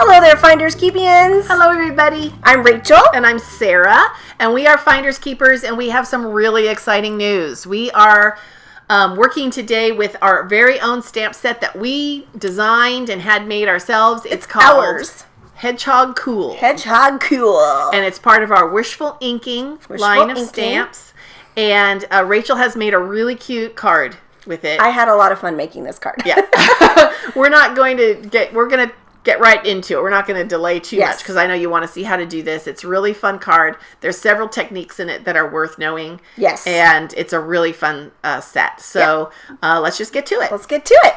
Hello there, Finders Keepians. Hello, everybody. I'm Rachel. And I'm Sarah. And we are Finders Keepers, and we have some really exciting news. We are working today with our very own stamp set that we designed and had made ourselves. It's called ours. Hedgehog Cool. Hedgehog Cool. And it's part of our Wishful Inking line of stamps. And Rachel has made a really cute card with it. I had a lot of fun making this card. Yeah. We're going to get right into it. We're not going to delay too much because I know you want to see how to do this. It's a really fun card. There's several techniques in it that are worth knowing. Yes. And it's a really fun set. So let's just get to it. Let's get to it.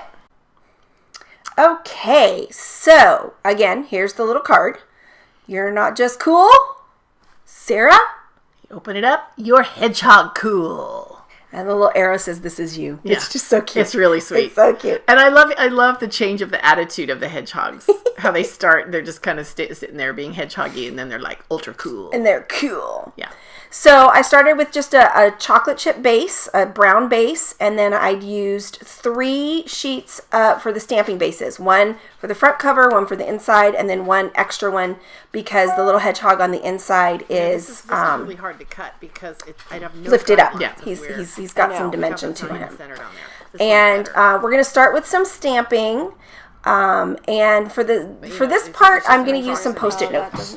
Okay. So, again, here's the little card. You're not just cool, Sarah. You open it up. You're Hedgehog Cool. And the little arrow says, "This is you." Yeah. It's just so cute. It's really sweet. It's so cute. And I love the change of the attitude of the hedgehogs. How they start, they're just kind of sitting there being hedgehoggy, and then they're like ultra cool. And they're cool. Yeah. So I started with just a chocolate chip base, a brown base, and then I used 3 sheets for the stamping bases. One for the front cover, one for the inside, and then one extra one because the little hedgehog on the inside is... This is really hard to cut because I have no lifted up. Yeah, he's got some dimension to him. And we're going to start with some stamping. And for this part, I'm going to use some Post-it notes,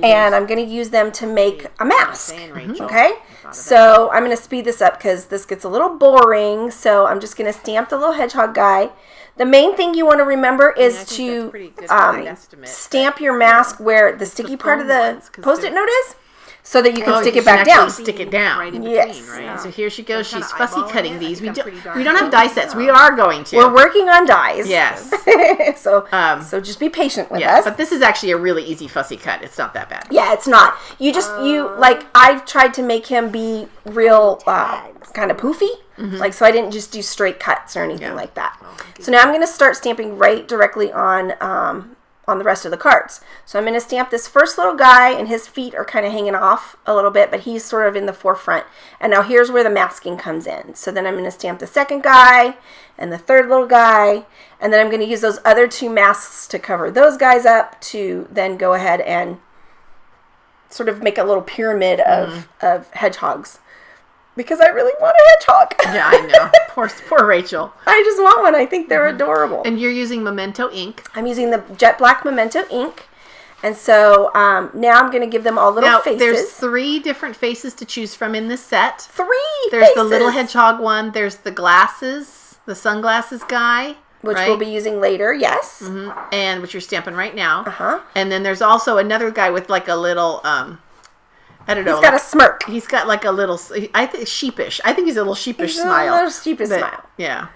and I'm going to use them to make a mask. Okay, so I'm going to speed this up because this gets a little boring. So I'm just going to stamp the little hedgehog guy. The main thing you want to remember is to stamp your mask where the sticky part of the Post-it note is, so that you can stick it back down. Stick it down. Right in between, yes. Right? Yeah. So here she goes. She's fussy cutting these. We don't have die sets. We are going to. We're working on dies. Yes. so just be patient with us. But this is actually a really easy fussy cut. It's not that bad. Yeah, it's not. I've tried to make him be real kind of poofy. Mm-hmm. So I didn't just do straight cuts or anything like that. So now I'm going to start stamping right directly on the rest of the cards. So I'm going to stamp this first little guy, and his feet are kind of hanging off a little bit, but he's sort of in the forefront. And now here's where the masking comes in. So then I'm going to stamp the second guy and the third little guy, and then I'm going to use those other 2 masks to cover those guys up to then go ahead and sort of make a little pyramid of hedgehogs. Because I really want a hedgehog. Yeah, I know. Poor Rachel. I just want one. I think they're adorable. And you're using Memento ink. I'm using the Jet Black Memento ink. And so now I'm going to give them all little faces. There's 3 different faces to choose from in this set. 3 There's faces. The little hedgehog one. There's the glasses, the sunglasses guy. Which we'll be using later, yes. Mm-hmm. And which you're stamping right now. Uh-huh. And then there's also another guy with like a little... I don't know. He's got a smirk. He's got like a little, sheepish. I think he's a little sheepish smile. A little sheepish smile. Yeah.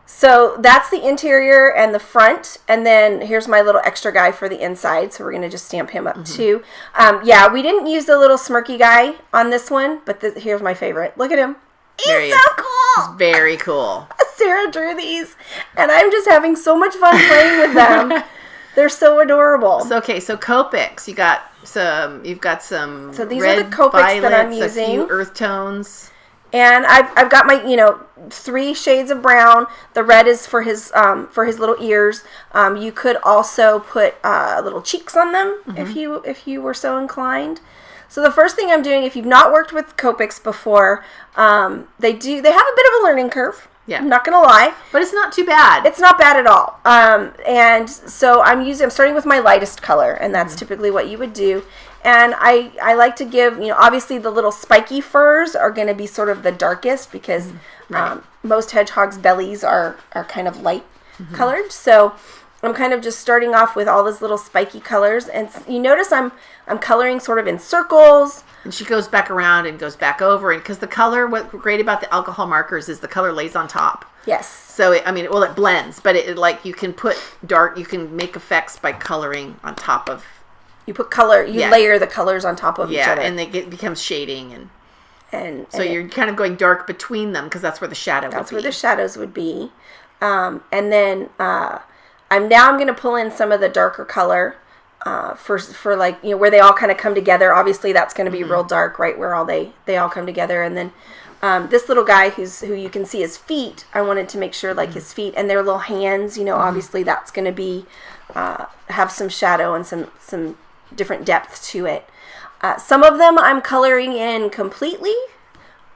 So that's the interior and the front. And then here's my little extra guy for the inside. So we're going to just stamp him up too. We didn't use the little smirky guy on this one, but here's my favorite. Look at him. He's so cool. He's very cool. Sarah drew these, and I'm just having so much fun playing with them. They're so adorable. So Copics. You've got some. So these red, are the Copics violets, that I'm using. A few earth tones. And I've got my 3 shades of brown. The red is for his little ears. You could also put little cheeks on them if you were so inclined. So the first thing I'm doing, if you've not worked with Copics before, they have a bit of a learning curve. Yeah. I'm not going to lie. But it's not too bad. It's not bad at all. And so I'm starting with my lightest color, and that's typically what you would do. And I like to give, obviously the little spiky furs are going to be sort of the darkest because most hedgehogs' bellies are kind of light colored. So I'm kind of just starting off with all those little spiky colors. And you notice I'm coloring sort of in circles. And she goes back around and goes back over. And because the color, what's great about the alcohol markers is the color lays on top. Yes. So, it blends. But you can put you can make effects by coloring on top of. You put color, layer the colors on top of each other. Yeah, and it becomes shading. And so you're kind of going dark between them because that's where the shadow would be. That's where the shadows would be. And then I'm going to pull in some of the darker color for like, where they all kind of come together. Obviously, that's going to be real dark, right, where all they all come together. And then this little guy who you can see his feet, I wanted to make sure, like, his feet and their little hands, obviously that's going to be have some shadow and some different depth to it. Some of them I'm coloring in completely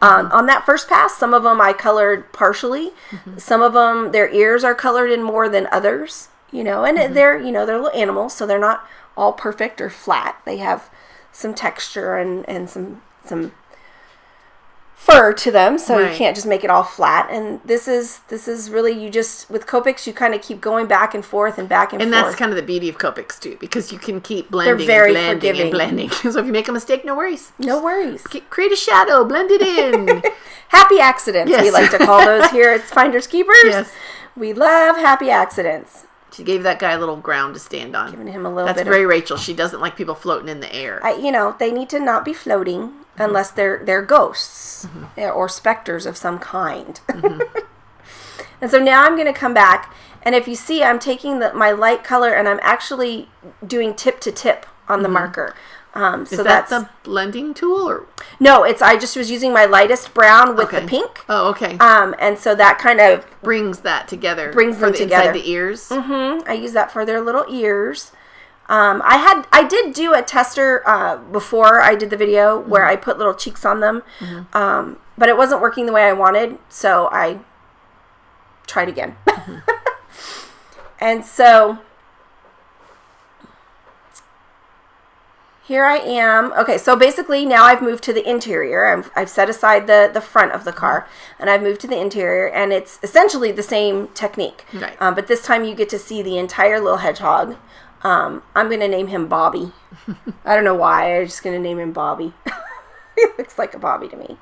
on that first pass. Some of them I colored partially. Some of them, their ears are colored in more than others, and they're little animals, so they're not all perfect or flat. They have some texture and some fur to them, so you can't just make it all flat. And this is really, you just, with Copics, you kind of keep going back and forth and back and forth. And that's kind of the beauty of Copics too, because you can keep blending They're very and blending forgiving. and blending. So if you make a mistake, no worries. No worries. Create a shadow, blend it in. Happy accidents, we like to call those here at Finders Keepers. Yes. We love happy accidents. She gave that guy a little ground to stand on. Giving him a little That's bit very Rachel. She doesn't like people floating in the air. They need to not be floating unless they're ghosts or specters of some kind. And so now I'm going to come back, and if you see, I'm taking my light color and I'm actually doing tip to tip on the marker. Is that the blending tool? Or? No, I just was using my lightest brown with the pink. Oh, okay. And so that kind of brings that together. Brings them together. Inside the ears. I use that for their little ears. I did do a tester before I did the video where I put little cheeks on them, but it wasn't working the way I wanted, so I tried again. And so here I am. Okay, so basically now I've moved to the interior. I've set aside the front of the car, and I've moved to the interior, and it's essentially the same technique. Right. But this time you get to see the entire little hedgehog. I'm going to name him Bobby. I don't know why. I'm just going to name him Bobby. He looks like a Bobby to me.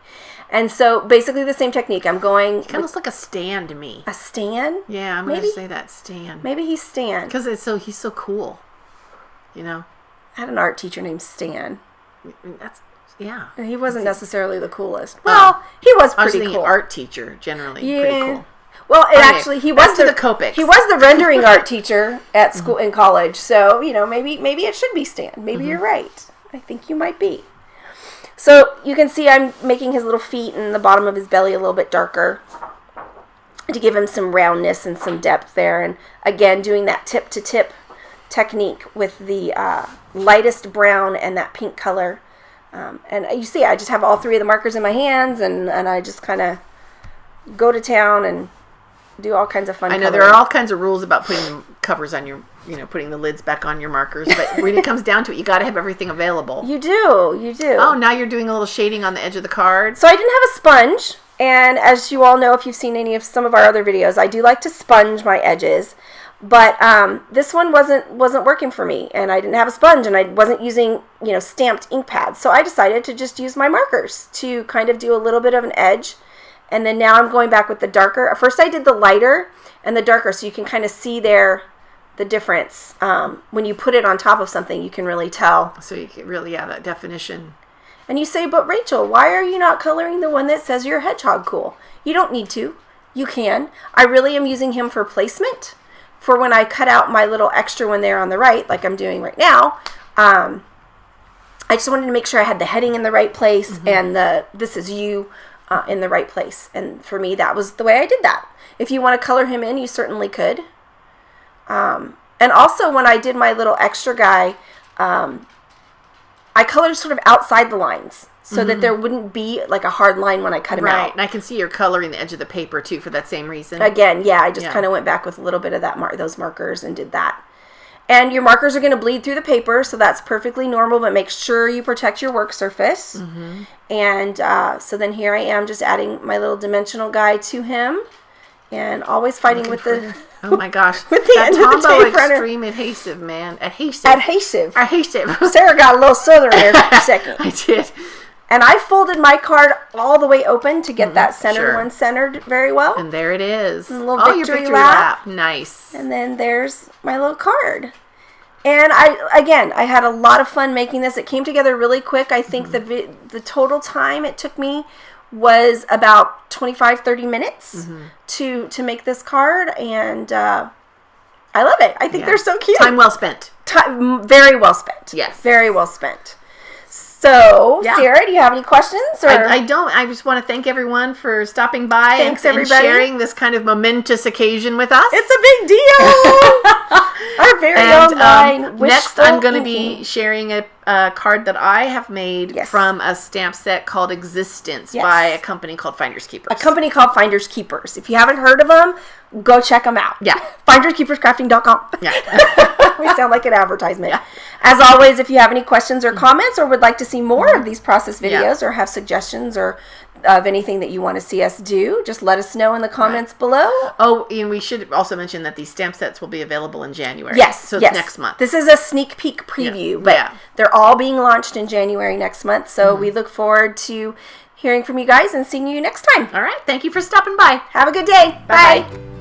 And so basically the same technique. I'm going... It kind of looks like a Stan to me. A Stan? Yeah, I'm going to say that Stan. Maybe he's Stan. Because he's so cool. I had an art teacher named Stan. Yeah. And he wasn't necessarily the coolest. Well, he was pretty cool. Art teacher, generally. Pretty cool. Well, he was the Copics. He was the rendering art teacher at school in college. So, maybe it should be Stan. Maybe you're right. I think you might be. So, you can see I'm making his little feet and the bottom of his belly a little bit darker to give him some roundness and some depth there. And again, doing that tip to tip technique with the lightest brown and that pink color. And you see, I just have all three of the markers in my hands, and I just kind of go to town and do all kinds of fun I know coloring. there are all kinds of rules about putting covers on your, putting the lids back on your markers, but when it comes down to it, you got to have everything available. You do. Oh, now you're doing a little shading on the edge of the card. So I didn't have a sponge, and as you all know, if you've seen some of our other videos, I do like to sponge my edges, but this one wasn't working for me, and I didn't have a sponge, and I wasn't using stamped ink pads, so I decided to just use my markers to kind of do a little bit of an edge. And then now I'm going back with the darker. First I did the lighter and the darker, so you can kind of see the difference. When you put it on top of something, you can really tell. So you can really, that definition. And you say, but Rachel, why are you not coloring the one that says you're Hedgehog Cool? You don't need to. You can. I really am using him for placement. For when I cut out my little extra one there on the right, like I'm doing right now, I just wanted to make sure I had the heading in the right place and the "This is you" in the right place. And for me, that was the way I did that. If you want to color him in, you certainly could. And also, when I did my little extra guy, I colored sort of outside the lines so that there wouldn't be like a hard line when I cut him out. Right, and I can see you're coloring the edge of the paper too for that same reason. Again, yeah, I just kind of went back with a little bit of those markers and did that. And your markers are going to bleed through the paper, so that's perfectly normal, but make sure you protect your work surface. And so then here I am just adding my little dimensional guy to him, and always fighting with the... Oh my gosh. with the end of the Tombow tape runner. Extreme Adhesive, man. Adhesive. Adhesive. Sarah got a little southern there for a second. I did. And I folded my card all the way open to get that centered one centered very well. And there it is. And a little your victory lap. Nice. And then there's my little card. And I had a lot of fun making this. It came together really quick. I think the total time it took me was about 25-30 minutes to make this card, and I love it. I think they're so cute. Time well spent. Very well spent. Yes. Very well spent. So, Sarah, do you have any questions? Or? I don't. I just want to thank everyone for stopping by Thanks, and everybody. sharing this kind of momentous occasion with us. It's a big deal. Our very own line. Next, I'm going to be sharing a card that I have made from a stamp set called Existence by a company called Finders Keepers. A company called Finders Keepers. If you haven't heard of them, go check them out. Yeah. FindersKeepersCrafting.com. Yeah. We sound like an advertisement. Yeah. As always, if you have any questions or comments or would like to see more of these process videos or have suggestions or of anything that you want to see us do, just let us know in the comments below. Oh, and we should also mention that these stamp sets will be available in January. Yes. So it's next month. This is a sneak peek preview, but they're all being launched in January next month. So we look forward to hearing from you guys and seeing you next time. All right. Thank you for stopping by. Have a good day. Bye-bye. Bye.